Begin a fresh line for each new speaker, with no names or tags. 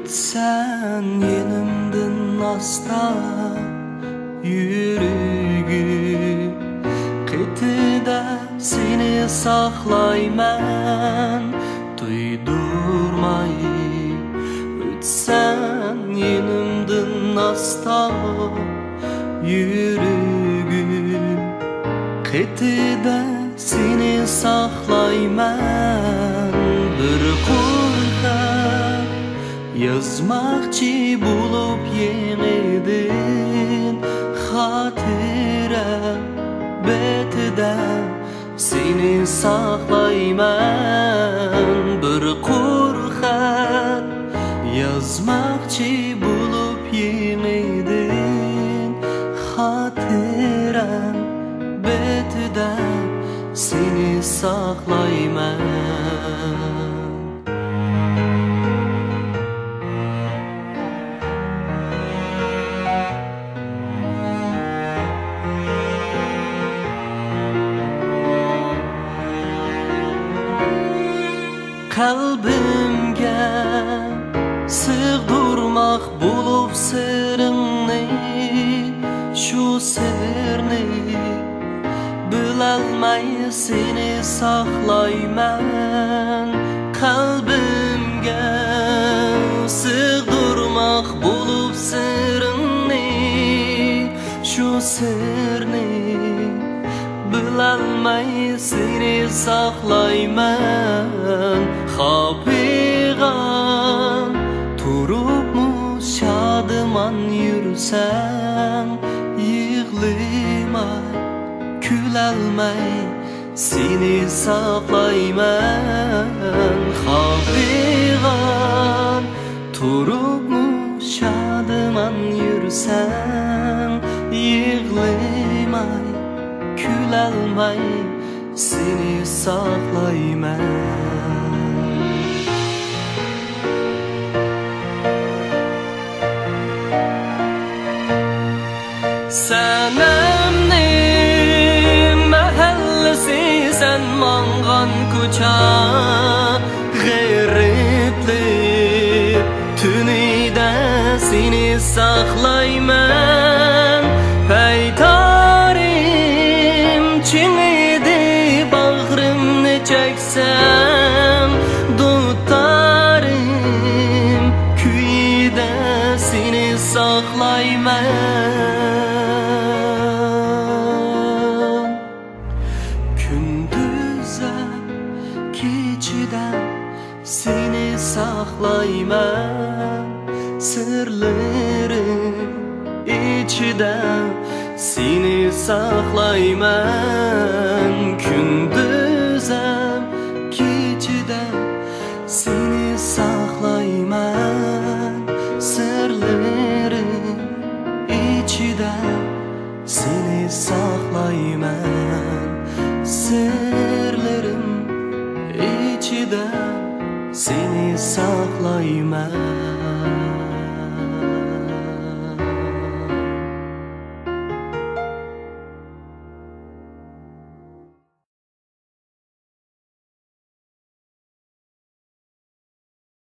Ötsen yenimden asla yürügü Qetide seni saklayman duydurmay Ötsen yenimden asla yürügü Qetide seni saklayman bir qo'rqar yazmoqchi bo'lib yengidin xotira betida seni saqlayman bir qo'rqar yazmoqchi bo'lib yengidin xotira betida seni saqlayman Kalbimge sığdurmak bulup sırrını Şu sırrını bilelmey seni saklayman Kalbimge sığdurmak bulup sırrını Şu sırrını bilelmey seni saklayman Hapigan turupmu şadıman yürüsen Yığılmay külelmey seni saklayman Hapigan turupmu şadıman yürüsen Yığılmay külelmey seni saklayman Senemni mahallesi sen mangan kucha G'iribli tunida seni saklayman Paytarim çinidi bağrımni çeksem Dutarım kuyida seni saklayman Seni saklayman sırlarım içiden Seni saklayman gündüzem geceden Seni saklayman sırlarım içiden Seni saklayman sırlarım içiden Seni saklayman